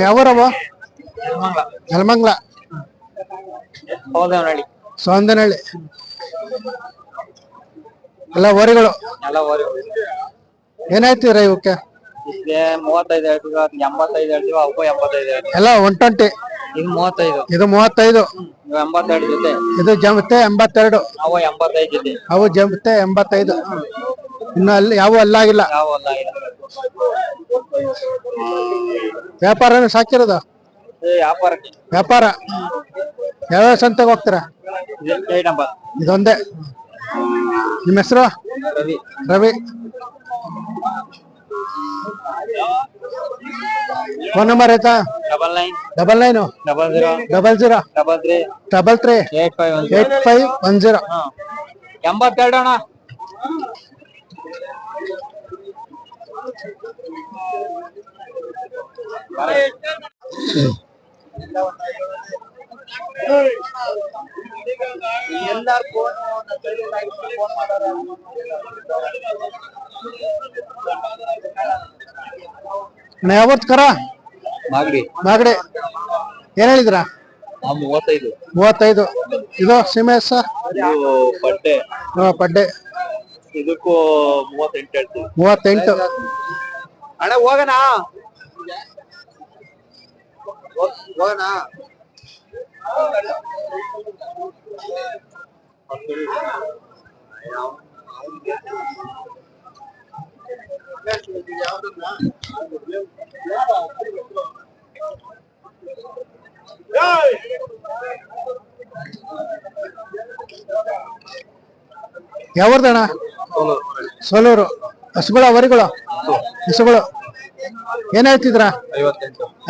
ಯಾವೂರವ? ನೆಲಮಂಗಲ. ಸೌಂದನಹಳ್ಳಿ. ಎಲ್ಲ ಓರಿಗಳು ಏನಾಯ್ತಿರ ಇವಕ್ಕೆ? 35 ಹೇಳ್ತೀವಿ, 85 ಹೇಳ್ತೀವಿ, ಅವಕ್ಕೂ 85 ಹೇಳ್ತೀವಿ. ಎಲ್ಲ 120. ಇದು 35. ಇದು 35. 82 ಜೊತೆ. ಇದು ಜಮತೆ 82. ಅವು 85 ಜೊತೆ. ಅವು ಜಮತೆ 85. ಇನ್ನು ಅಲ್ಲಿ ಯಾವ ಅಲ್ಲಾಗಿಲ್ಲ. ವ್ಯಾಪಾರನೇ ಸಾಕಿರೋದು? ವ್ಯಾಪಾರ. ಯಾವ್ಯಾವ ಸಂತೆಗೆ ಹೋಗ್ತೀರಾ? ಇದೊಂದೇ. ನಿಮ್ಮ ಹೆಸರು? ರವಿ. ಫೋನ್ ನಂಬರ್ ಆಯ್ತಾ? 99 00 33 8510. 82 ಅಣ್ಣ. ಯಾವತ್ ಕರ ಮಾಗಡಿ ಏನ್ ಹೇಳಿದ್ರ? 35. ಇದು ಸಿಮೆಸ್ ಪಡ್ಡೆ. ಇದಕ್ಕೂ 38 ಹೇಳ್ತೀವಿ. 38. ಅಣ್ಣ ಹೋಗೋಣ. ಯಾವ್ದಣ್ಣ? ಸೋಲೂರು. ಹಸುಗಳ ವರಿಗಳು? ಹಸುಗಳು ಏನ್ ಹೇಳ್ತಿದ್ರ?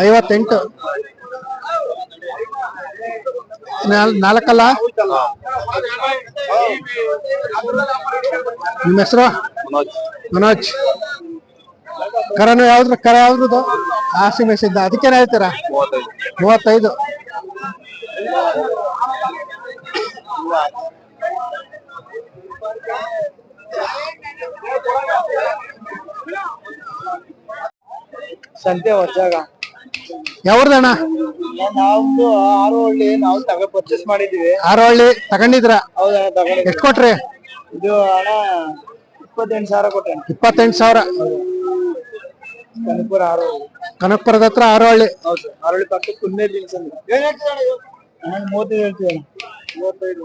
58. 4 ನಿಮ್ಮ ಹೆಸರು? ಮನೋಜ್. ಕರನು ಯಾವ್ದು? ಕರ ಯಾವ್ದು? ಆಸಿ ಮೆಸಿದ್ದ. ಅದಕ್ಕೇನ ಹೇಳ್ತೀರಾ? 35. ಸಂತೆ ಹೊಸಾಗ ಯಾವ್ದಣ್ಣ? ನಾವು ಆರೋಹಳ್ಳಿ. ನಾವು ಪರ್ಚೇಸ್ ಮಾಡಿದೀವಿ. ಆರೋಹಳ್ಳಿ ತಗೊಂಡಿದ್ರ? ಎಷ್ಟು ಕೊಟ್ರಿ? ಇದು ಅಣ್ಣ 28,000 ಕೊಟ್ಟೆ. 28,000. ಕನಕಪುರ ಆರೋಹಳ್ಳಿ. ಕನಕಪುರದ ಹತ್ರ ಆರೋಹಳ್ಳಿ. ಹೌದು, ಆರೋಹಳ್ಳಿ ಪಕ್ಕ ಕುನ್ನೇ ದಿನಸ. 35 ಹೇಳ್ತೀವಿ. 35.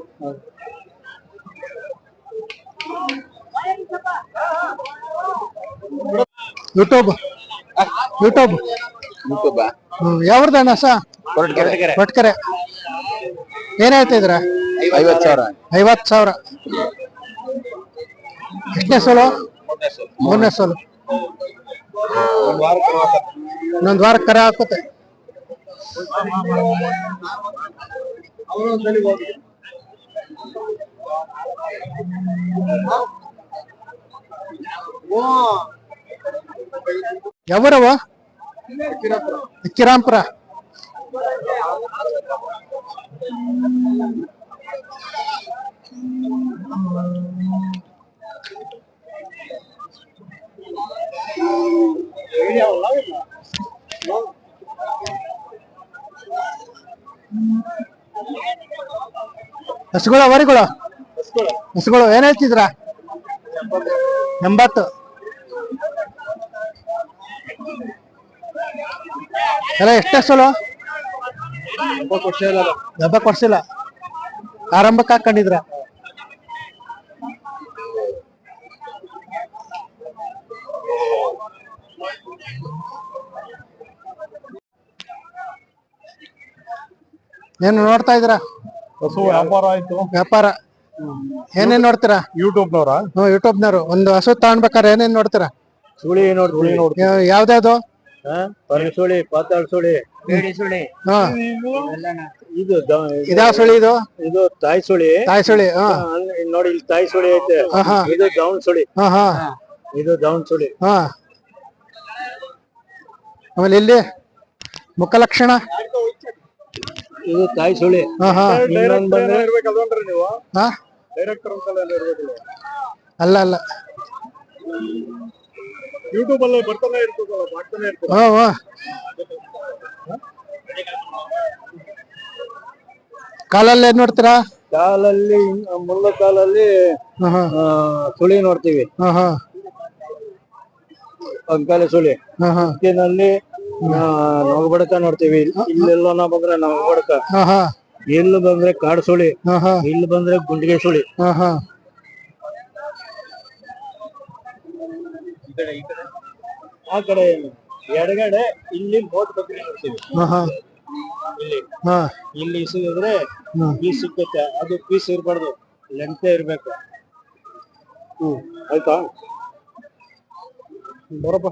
ಯೂಟ್ಯೂಬ್ ಯಾವ್ದಣ್ಣ? ಕೊಟ್ಕೆರೆ. ಏನ್ ಹೇಳ್ತಾ ಇದ್ರ? 50,000. ಎಷ್ಟನೇ ಸೋಲು? 3ನೇ ಸೋಲು. ಇನ್ನೊಂದು ವಾರ ಕರೆ ಹಾಕುತ್ತೆ. ಯಾವೂರವ? ಕಿರಾಂಪುರ. ಹಸುಗಳ ವರಿಗಳು? ಹಸುಗಳು ಏನ್ ಹೇಳ್ತಿದ್ರ? 80. ಎಲ್ಲ ಎಷ್ಟೇ ಸೋಲು? ದಬ್ಬ ಕೊಡ್ಸಿಲ್ಲ. ಆರಂಭಕ್ಕೆ ಹಾಕೊಂಡಿದ್ರ? ಏನು ನೋಡ್ತಾ ಇದ್ರ? ಹಸು ವ್ಯಾಪಾರ ಆಯ್ತು. ವ್ಯಾಪಾರ ಏನೇನ್ ನೋಡ್ತೀರಾ? ಯೂಟ್ಯೂಬ್ನವ್ರ? ಯೂಟ್ಯೂಬ್ನವ್ರು. ಒಂದು ಹಸು ತಗೊಂಡ್ಬೇಕಾರೆ ಏನೇನ್ ನೋಡ್ತೀರಾ? ಸುಳಿ ನೋಡ್ತೀವಿ. ಯಾವ್ದಾವ್ದು? ಸುಳಿ, ಪಾತಾಳ ಸುಳಿ, ಬೇಡಿ ಸುಳಿ. ಇದು ಇದಾವ ಸುಳಿ? ಇದು ತಾಯಿ ಸುಳಿ. ತಾಯಿ ಸುಳಿ. ನೋಡಿ, ಇಲ್ಲಿ ತಾಯಿ ಸುಳಿ ಐತೆ. ಇದು ಡೌನ್ ಸುಳಿ. ಇದು ಡೌನ್ ಸುಳಿ. ಹಾ ಆಮೇಲೆ ಇಲ್ಲಿ ಮುಖ ಲಕ್ಷಣ. ಇದು ತಾಯಿ ಸುಳಿ. ಹಾ ಹಾ ಇನ್ನೊಂದ್ ಬಂದ್ರೆ ನೀವು ಹಾ ಡೈರೆಕ್ಟರ್ ಅಲ್ಲ ಅಲ್ಲ ಯೂಟ್ಯೂಬ್ ಅಲ್ಲಿ ಬರ್ತಾನೆ ಇರ್ತದಲ್ಲ, ಮಾಡ್ತಾನೆ ಇರ್ತದೆ. ಹಾ ಹಾ ಕಾಲಲ್ಲಿ ಏನ್ ನೋಡ್ತೀರಾ? ಕಾಲಲ್ಲಿ ಮುಳ್ಳ ಕಾಲಲ್ಲಿ ಹಾ ಹಾ ಸುಳಿ ನೋಡ್ತೀವಿ, ಹಾ ಹಾ ಅಂಕಾಲ ಸುಳಿ. ಹಾ ಹಾ ನಲ್ಲಿ ನೊಗಬಡಕ ನೋಡ್ತೀವಿ. ಇಲ್ಲೆಲ್ಲ ಬಂದ್ರೆ ನೊಗಬಡಕ, ಹಾ ಹಾ ಇಲ್ಲಿ ಬಂದ್ರೆ ಕಾಡು ಸುಳಿ, ಹಾ ಹಾ ಇಲ್ಲಿ ಬಂದ್ರೆ ಗುಂಡಿಗೆ ಸುಳಿ. ಹಾ ಹಾ ಆ ಕಡೆ ಎಡಗಡೆ ಇಲ್ಲಿ ಬೋಟ್ ಬಗ್ಗೆ ನೋಡ್ತೀವಿ. ಹಾ ಹಾ ಇಲ್ಲಿ ಹಾ ಇಲ್ಲಿ ಇಸಿದ್ರೆ ಪೀಸ್ ಸಿಕ್ಕುತ್ತೆ. ಅದು ಪೀಸ್ ಇರ್ಬಾರ್ದು, ಲೆಂತೆ ಇರ್ಬೇಕು. ಆಯ್ತಾ, ಬರಪ್ಪ.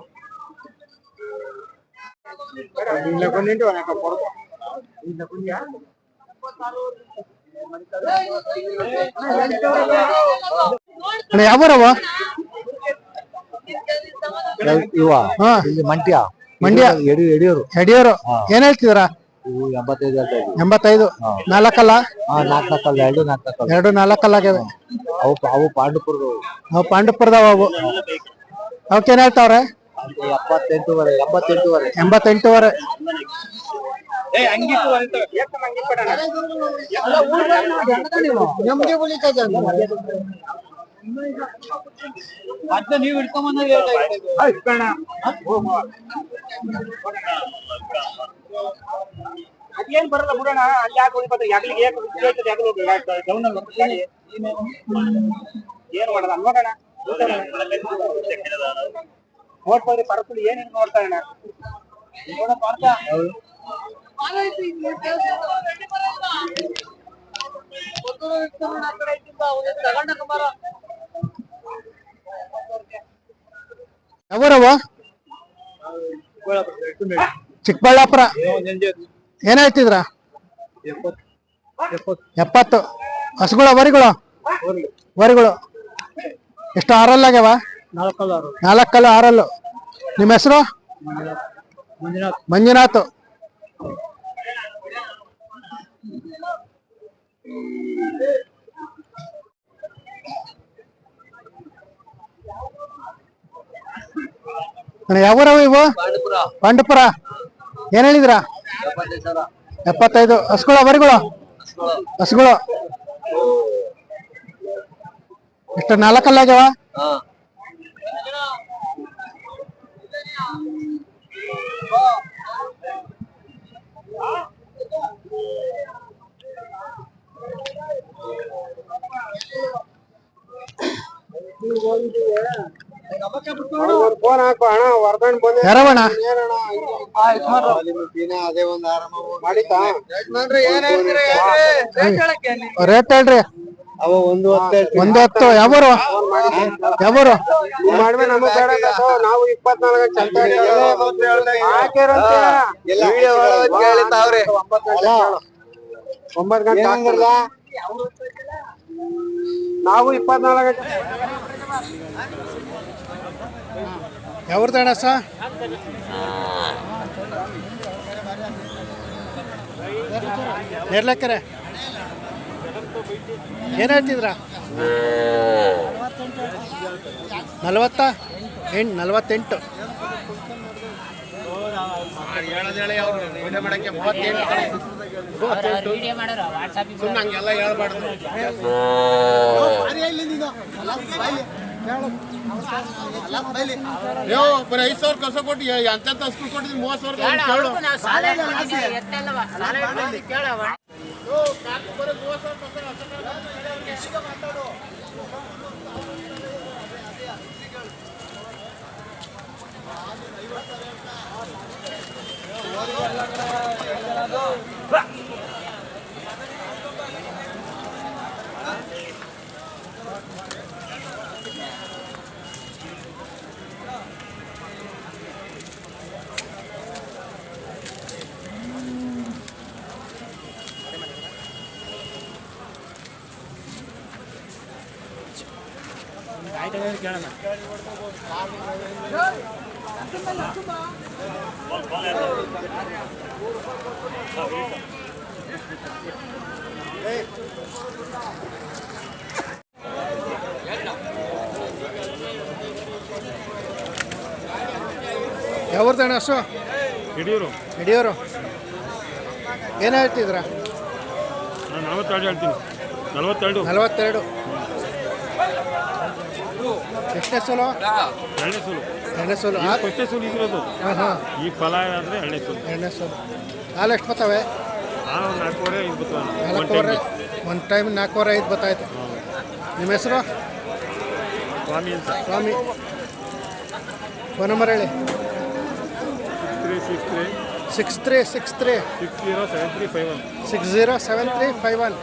ಯಾವರವ ಇವ ಹಾ ಇಲ್ಲಿ ಮಂಡ್ಯ ಮಂಡ್ಯ ಯಡಿಯೂರು. ಯಡಿಯೂರು ಏನ್ ಹೇಳ್ತಿದ್ರ? ಇವು 85 85. ನಾಲ್ಕಲ್ಲ? ನಾಲ್ಕಲ್ಲ, ಎರಡು ನಾಲ್ಕಲ್ಲಾಗ್ಯವೆ. ಅವು ಪಾಂಡುಪುರದವು. ಅವು ಪಾಂಡುಪುರದವ. ಅವು ಅವಕ್ಕೇನ್ ಹೇಳ್ತಾವ್ರೆ? 88ವರೆ. 88ವರೆ. ನೀವು ಹಿಡ್ಕೊಂಡ್ ಅದೇನ್ ಬರಲ್ಲ ಬಿಡೋಣ. ಅಲ್ಲಿ ಯಾಕೆ ಹೋಗಿ ಏನ್ ಮಾಡೋಣ ನೋಡೋಣ. ನೋಡ್ಬೋದು ಪರಸ್ಪರ ಏನೇನು ನೋಡ್ತಾ ಅಣ್ಣ. ಯಾವರವ? ಚಿಕ್ಕಬಳ್ಳಾಪುರ. ಏನ್ ಹೇಳ್ತಿದ್ರ? 70. ಹಸುಗಳ ವರಿಗಳು? ವರಿಗಳು ಎಷ್ಟು? 6 ಆಗ್ಯಾವ? 4 6. ನಿಮ್ಮ ಹೆಸರು? ಮಂಜುನಾಥ್. ಯಾವೂರವ ಇವು? ಪಾಂಡುಪುರ. ಏನ್ ಹೇಳಿದ್ರ? 75. ಹಸುಗಳ ವರಿಗಳು? ಹಸುಗಳು ಎಷ್ಟು? 4 ಆಗ್ಯಾವ? ಫೋನ್ ಹಾಕು ಅಣ್ಣ. ವರ್ಧನ್ ಬಂದ ಯಾರವಣ? ಅದೇ ಒಂದು ಆರಾಮ ಮಾಡಿತಾ ರೇಟ್ ಹೇಳ್ರಿ. ಅವ 110. ಯಾವರು? ಮಾಡ್ಬೇ ನಮಗ್ ಬೇಡ. ನಾವು 24 9 ಗಂಟೆ ನಾವು 24 ಗಂಟೆ. ಯಾವ್ದು ಅಣ್ಣ ಸ? ನೇರ್ಲೆಕ್ಕರೆ ಏನ್ ಹೇಳ್ತಿದ್ರ? 48. ಹಂಗೆಲ್ಲ ಹೇಳ್ಬಾರ್ದು. 5,000 ಕಸ ಕೊಟ್ಟು ಎಂತ ಸ್ಕೂಲ್ ಕೊಟ್ಟಿದ್ದೀನಿ. 30,000 ಹ ಕೇಳೋಣ. ಯಾವ್ದಣ್ಣ ಹಸು? ಹಿಡಿಯೂರು. ಹಿಡಿಯೋರು. ಏನು ಹೇಳ್ತಿದ್ರ? ನಾನು 42 ಹೇಳ್ತೀನಿ. 42. 42. ಎಷ್ಟನೇ ಸೋಲು? ಎರಡನೇ ಸೋಲು. ಎರಡನೇ ಸೋಲು. ಫಸ್ಟೇ ಸೋಲು ಇದಿರೋದು. ಹಾಂ ಹಾಂ, ಈಗ ಫಲ ಆದರೆ ಎರಡನೇ ಸೋಲು. ಎರಡನೇ ಸೋಲು. ಹಾಲು ಎಷ್ಟು ಬರ್ತವೆ? ನಾನು ಒಂದು 4.5 ಬರ್ತವೆ. 4.5. ಒಂದು ಟೈಮ್ 4.5 ಬರ್ತಾಯಿತ್ತು. ನಿಮ್ಮ ಹೆಸರು? ಸ್ವಾಮಿ ಅಂತ. ಸ್ವಾಮಿ. ಫೋನ್ ನಂಬರ್ ಹೇಳಿ. 6363 6363 607351. 607351.